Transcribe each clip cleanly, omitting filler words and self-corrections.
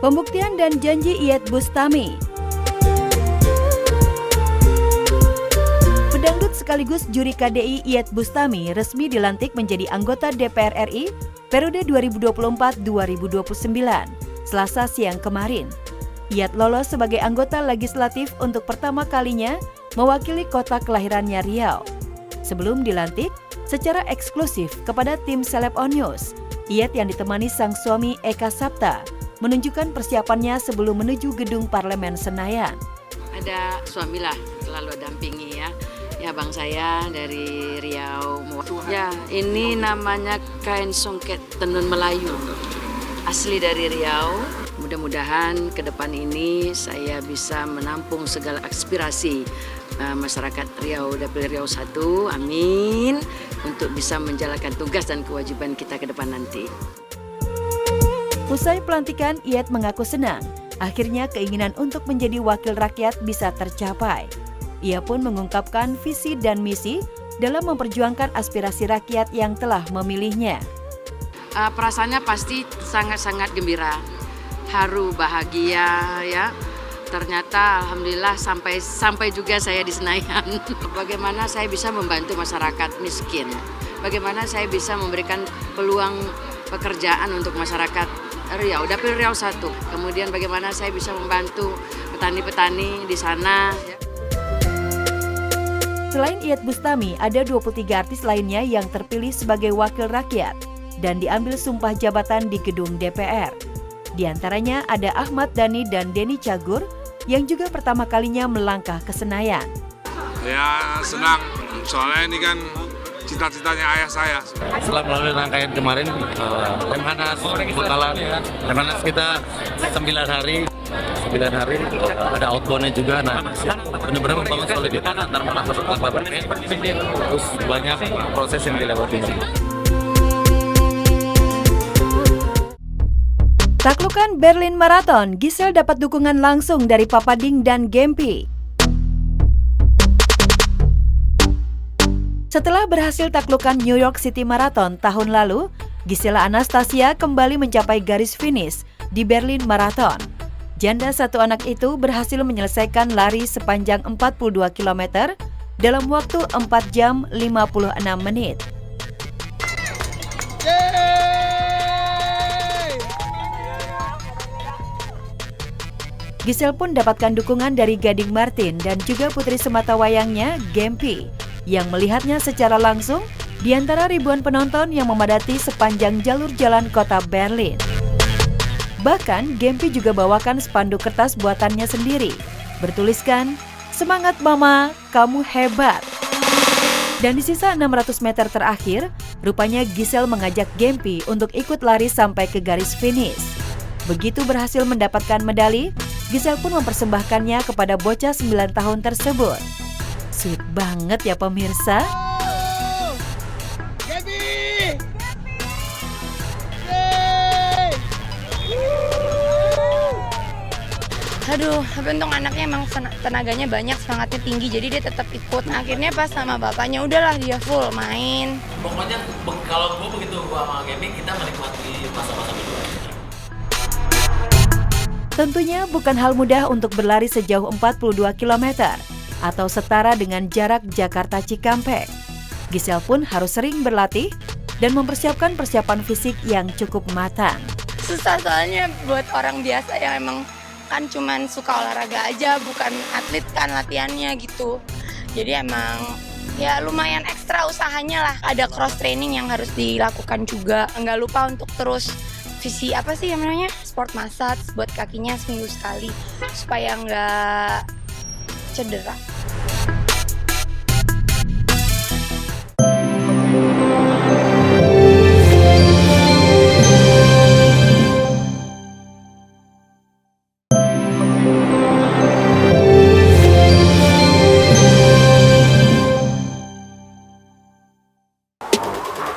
Pembuktian dan janji Iyeth Bustami. Pedangdut sekaligus juri KDI Iyeth Bustami resmi dilantik menjadi anggota DPR RI periode 2024-2029, Selasa siang kemarin. Iyeth lolos sebagai anggota legislatif untuk pertama kalinya mewakili kota kelahirannya Riau. Sebelum dilantik, secara eksklusif kepada tim Celeb On News, Iyeth yang ditemani sang suami Eka Sapta menunjukkan persiapannya sebelum menuju gedung Parlemen Senayan. Ada suamilah selalu dampingi ya bang saya dari Riau. Ya ini namanya kain songket tenun Melayu, asli dari Riau. Mudah-mudahan ke depan ini saya bisa menampung segala aspirasi masyarakat Riau, Dapil Riau 1, amin, untuk bisa menjalankan tugas dan kewajiban kita ke depan nanti. Usai pelantikan, Iyeth mengaku senang. Akhirnya keinginan untuk menjadi wakil rakyat bisa tercapai. Ia pun mengungkapkan visi dan misi dalam memperjuangkan aspirasi rakyat yang telah memilihnya. Perasaannya pasti sangat-sangat gembira, haru, bahagia ya. Ternyata alhamdulillah sampai juga saya di Senayan. Bagaimana saya bisa membantu masyarakat miskin? Bagaimana saya bisa memberikan peluang pekerjaan untuk masyarakat Riau, Dapil Riau 1. Kemudian bagaimana saya bisa membantu petani-petani di sana. Selain Iyeth Bustami, ada 23 artis lainnya yang terpilih sebagai wakil rakyat dan diambil sumpah jabatan di gedung DPR. Di antaranya ada Ahmad Dhani dan Denny Cagur yang juga pertama kalinya melangkah ke Senayan. Ya senang, soalnya ini kan cita-citanya ayah saya. Setelah melalui rangkaian kemarin, Lemhanas, Butalan, Lemhanas kita 9 hari ada outbound-nya juga. Nah, benar-benar membangun soliditas antar parlemen, terus banyak proses yang dilewati. Taklukan Berlin Marathon, Giselle dapat dukungan langsung dari Papa Ding dan Gempi. Setelah berhasil taklukkan New York City Marathon tahun lalu, Gisela Anastasia kembali mencapai garis finish di Berlin Marathon. Janda satu anak itu berhasil menyelesaikan lari sepanjang 42 km dalam waktu 4 jam 56 menit. Giselle pun dapatkan dukungan dari Gading Martin dan juga putri sematawayangnya, Gempi, yang melihatnya secara langsung di antara ribuan penonton yang memadati sepanjang jalur jalan kota Berlin. Bahkan, Gempi juga bawakan spanduk kertas buatannya sendiri, bertuliskan, "Semangat Mama, kamu hebat." Dan di sisa 600 meter terakhir, rupanya Giselle mengajak Gempi untuk ikut lari sampai ke garis finish. Begitu berhasil mendapatkan medali, Giselle pun mempersembahkannya kepada bocah 9 tahun tersebut. Sweet banget ya pemirsa. Aduh, tapi untung anaknya emang tenaganya banyak, semangatnya tinggi, jadi dia tetap ikut. Akhirnya pas sama bapaknya, udahlah dia full main. Pokoknya kalau gue begitu sama Gempi, kita menikmati masa-masa berdua. Tentunya bukan hal mudah untuk berlari sejauh 42 km. Atau setara dengan jarak Jakarta Cikampek. Giselle pun harus sering berlatih dan mempersiapkan persiapan fisik yang cukup matang. Susah soalnya buat orang biasa yang emang kan cuman suka olahraga aja, bukan atlet kan latihannya gitu. Jadi emang ya lumayan ekstra usahanya lah. Ada cross training yang harus dilakukan juga. Nggak lupa untuk terus sport massage buat kakinya seminggu sekali supaya nggak cedera.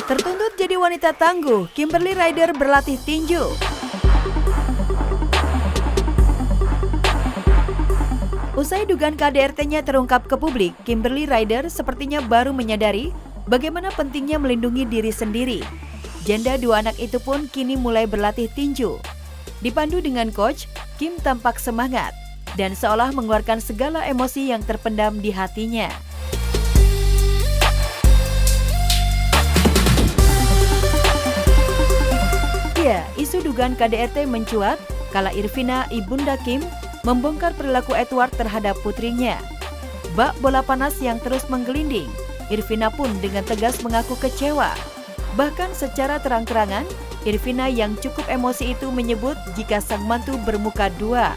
Tertuntut jadi wanita tangguh, Kimberly Ryder berlatih tinju. Usai dugaan KDRT-nya terungkap ke publik, Kimberly Ryder sepertinya baru menyadari bagaimana pentingnya melindungi diri sendiri. Janda dua anak itu pun kini mulai berlatih tinju. Dipandu dengan coach, Kim tampak semangat dan seolah mengeluarkan segala emosi yang terpendam di hatinya. Ya, isu dugaan KDRT mencuat kala Irvina, ibunda Kim, membongkar perilaku Edward terhadap putrinya. Bak bola panas yang terus menggelinding, Irvina pun dengan tegas mengaku kecewa. Bahkan secara terang-terangan, Irvina yang cukup emosi itu menyebut jika sang mantu bermuka dua.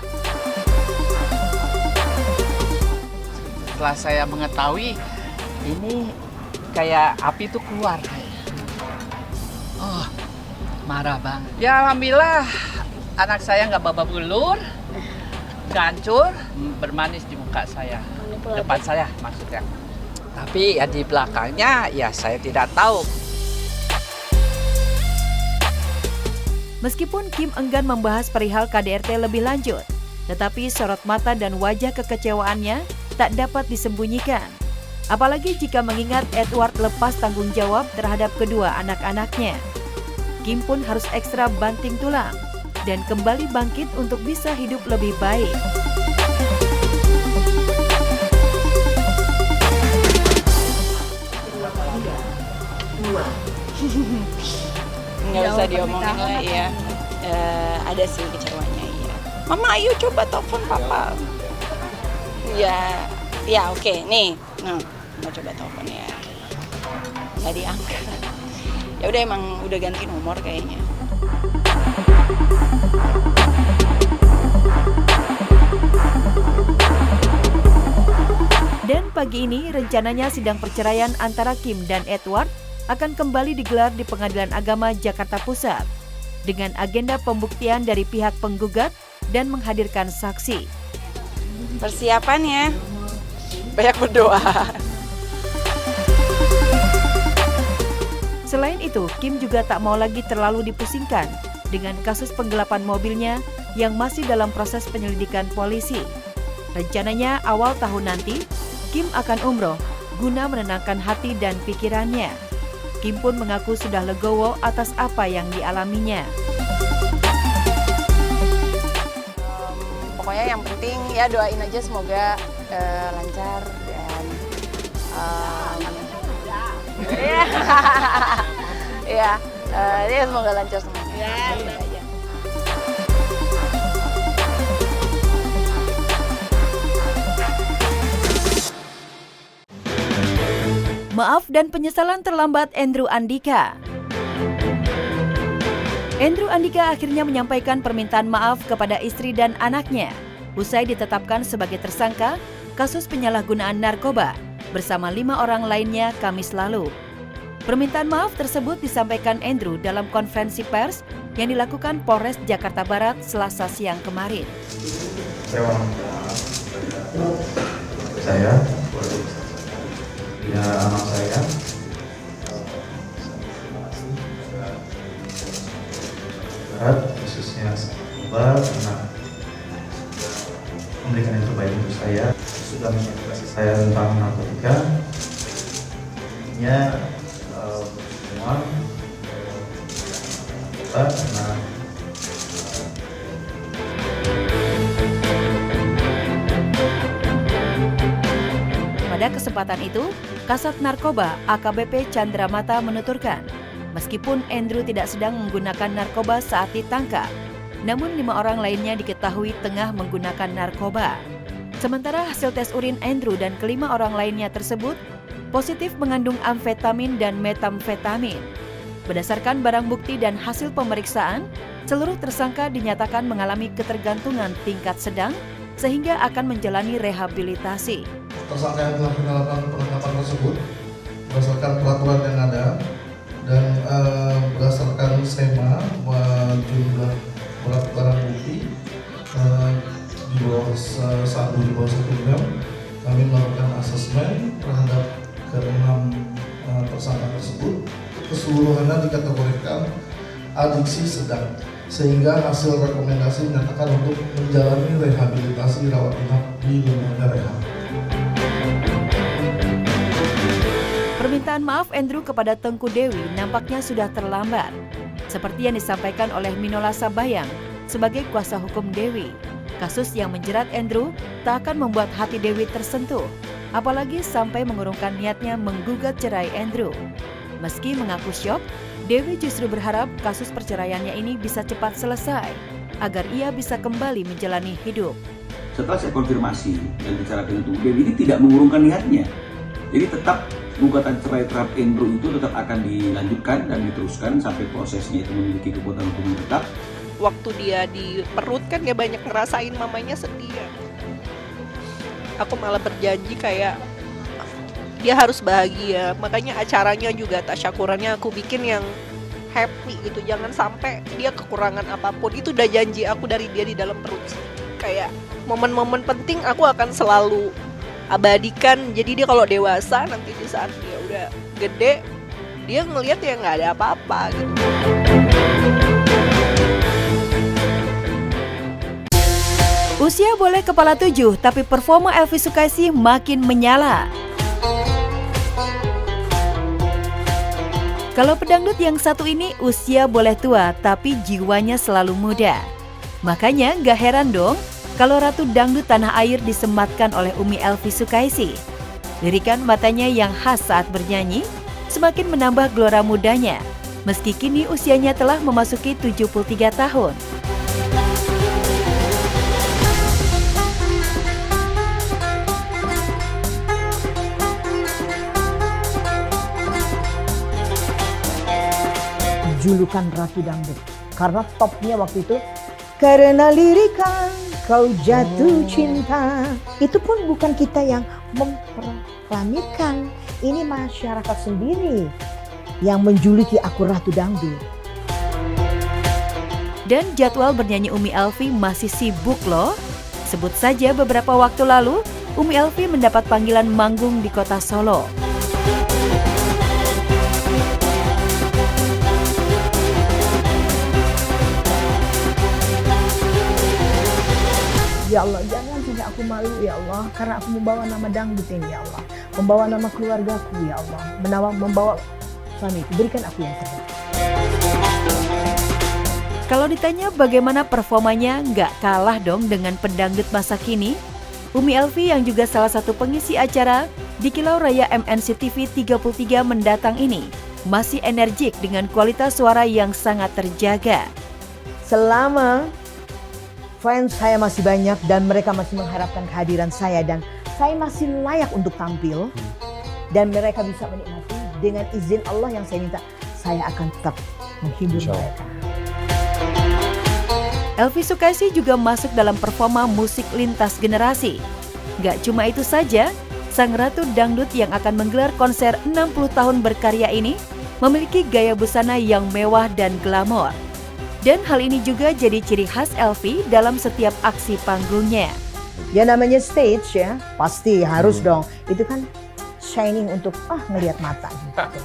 Setelah saya mengetahui, ini kayak api itu keluar. Oh, marah banget. Ya alhamdulillah, anak saya nggak babak belur, nggak hancur, bermanis di muka saya, depan saya maksudnya. Tapi ya di belakangnya ya saya tidak tahu. Meskipun Kim enggan membahas perihal KDRT lebih lanjut, tetapi sorot mata dan wajah kekecewaannya tak dapat disembunyikan. Apalagi jika mengingat Edward lepas tanggung jawab terhadap kedua anak-anaknya. Kim pun harus ekstra banting tulang dan kembali bangkit untuk bisa hidup lebih baik. Nggak usah diomongin lah ya. Ada sih kecewanya ya. Mama ayo coba telepon papa. Ya oke. Nih mau coba telepon ya. Nggak diangkat. Ya udah emang udah ganti nomor kayaknya. Dan pagi ini rencananya sidang perceraian antara Kim dan Edward akan kembali digelar di Pengadilan Agama Jakarta Pusat dengan agenda pembuktian dari pihak penggugat dan menghadirkan saksi. Persiapannya banyak berdoa. Selain itu, Kim juga tak mau lagi terlalu dipusingkan dengan kasus penggelapan mobilnya yang masih dalam proses penyelidikan polisi. Rencananya awal tahun nanti, Kim akan umroh guna menenangkan hati dan pikirannya. Kim pun mengaku sudah legowo atas apa yang dialaminya. Pokoknya yang penting ya doain aja semoga lancar dan ya semoga lancar semuanya. Ya. Maaf dan penyesalan terlambat Andrew Andika. Andrew Andika akhirnya menyampaikan permintaan maaf kepada istri dan anaknya usai ditetapkan sebagai tersangka kasus penyalahgunaan narkoba bersama 5 orang lainnya Kamis lalu. Permintaan maaf tersebut disampaikan Andrew dalam konferensi pers yang dilakukan Polres Jakarta Barat Selasa siang kemarin. Saya ya anak saya berat khususnya narkoba karena memberikan yang terbaik untuk saya, sudah mengedukasi saya tentang narkotika, intinya semua karena pada kesempatan itu, Kasat Narkoba AKBP Chandra Mata menuturkan, meskipun Andrew tidak sedang menggunakan narkoba saat ditangkap, namun 5 orang lainnya diketahui tengah menggunakan narkoba. Sementara hasil tes urin Andrew dan kelima orang lainnya tersebut positif mengandung amfetamin dan metamfetamin. Berdasarkan barang bukti dan hasil pemeriksaan, seluruh tersangka dinyatakan mengalami ketergantungan tingkat sedang sehingga akan menjalani rehabilitasi. Tersangka yang telah melakukan penangkapan tersebut berdasarkan peraturan yang ada dan berdasarkan SEMA jumlah berat barang bukti di bawah 1 gram, kami melakukan asesmen terhadap ke-6 tersangka tersebut. Keseluruhannya dikategorikan adiksi sedang, sehingga hasil rekomendasi menyatakan untuk menjalani rehabilitasi rawat inap di lembaga rehab. Permintaan maaf Andrew kepada Tengku Dewi nampaknya sudah terlambat. Seperti yang disampaikan oleh Minola Sabayang, sebagai kuasa hukum Dewi. Kasus yang menjerat Andrew tak akan membuat hati Dewi tersentuh, apalagi sampai mengurungkan niatnya menggugat cerai Andrew. Meski mengaku syok, Dewi justru berharap kasus perceraiannya ini bisa cepat selesai, agar ia bisa kembali menjalani hidup. Setelah saya konfirmasi dan bicara dengan Tubuh Dewi, ini tidak mengurungkan niatnya. Jadi tetap gugatan cerai terhadap Andrew itu tetap akan dilanjutkan dan diteruskan sampai prosesnya itu memiliki kekuatan hukum yang tetap. Waktu dia di perut kan dia banyak ngerasain mamanya sedih ya. Aku malah berjanji kayak dia harus bahagia. Makanya acaranya juga tasyakurannya aku bikin yang happy gitu. Jangan sampai dia kekurangan apapun. Itu udah janji aku dari dia di dalam perut. Kayak momen-momen penting aku akan selalu abadikan. Jadi dia kalau dewasa nanti di saat dia udah gede, dia ngelihat ya nggak ada apa-apa gitu. Usia boleh kepala 7, tapi performa Elvy Sukaesih makin menyala. Kalau pedangdut yang satu ini usia boleh tua, tapi jiwanya selalu muda. Makanya gak heran dong kalau Ratu Dangdut Tanah Air disematkan oleh Umi Elvy Sukaesih. Lirikan matanya yang khas saat bernyanyi semakin menambah gelora mudanya, meski kini usianya telah memasuki 73 tahun. Julukan Ratu Dangdut karena topnya waktu itu karena lirikan kau jatuh cinta. Itu pun bukan kita yang memproklamirkan, ini masyarakat sendiri yang menjuluki aku Ratu Dangdut. Dan jadwal bernyanyi Umi Elvy masih sibuk loh. Sebut saja beberapa waktu lalu Umi Elvy mendapat panggilan manggung di kota Solo. Ya Allah, jangan sampai aku malu ya Allah, karena aku membawa nama dangdut ini ya Allah, membawa nama keluargaku ya Allah, membawa suamiku, berikan aku yang terbaik. Kalau ditanya bagaimana performanya, nggak kalah dong dengan pedangdut masa kini. Umi Elvy yang juga salah satu pengisi acara di Kilau Raya MNC TV 33 mendatang ini masih energik dengan kualitas suara yang sangat terjaga. Selama fans saya masih banyak dan mereka masih mengharapkan kehadiran saya dan saya masih layak untuk tampil dan mereka bisa menikmati, dengan izin Allah yang saya minta, saya akan tetap menghibur mereka. Elvy Sukaesih juga masuk dalam performa musik lintas generasi. Gak cuma itu saja, sang Ratu Dangdut yang akan menggelar konser 60 tahun berkarya ini memiliki gaya busana yang mewah dan glamor. Dan hal ini juga jadi ciri khas Elvy dalam setiap aksi panggungnya. Ya namanya stage ya, pasti harus dong. Itu kan shining untuk ngelihat mata gitu.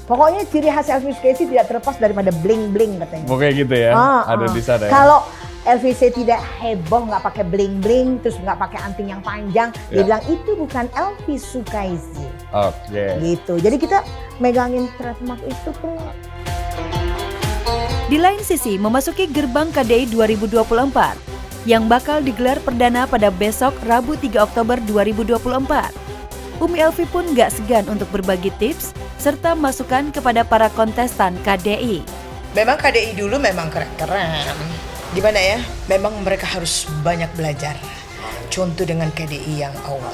Pokoknya ciri khas Elvy Sukaesih tidak terlepas daripada bling-bling katanya. Pokoknya gitu ya, ada di sana ya. Kalau Elvy tidak heboh, nggak pakai bling-bling, terus nggak pakai anting yang panjang, dia bilang itu bukan Elvy Sukaesih. Oke. Gitu, jadi kita megangin trademark itu pun. Di lain sisi, memasuki gerbang KDI 2024 yang bakal digelar perdana pada besok Rabu 3 Oktober 2024. Umi Elvy pun gak segan untuk berbagi tips serta masukan kepada para kontestan KDI. Memang KDI dulu memang keren-keren. Gimana ya? Memang mereka harus banyak belajar. Contoh dengan KDI yang awal.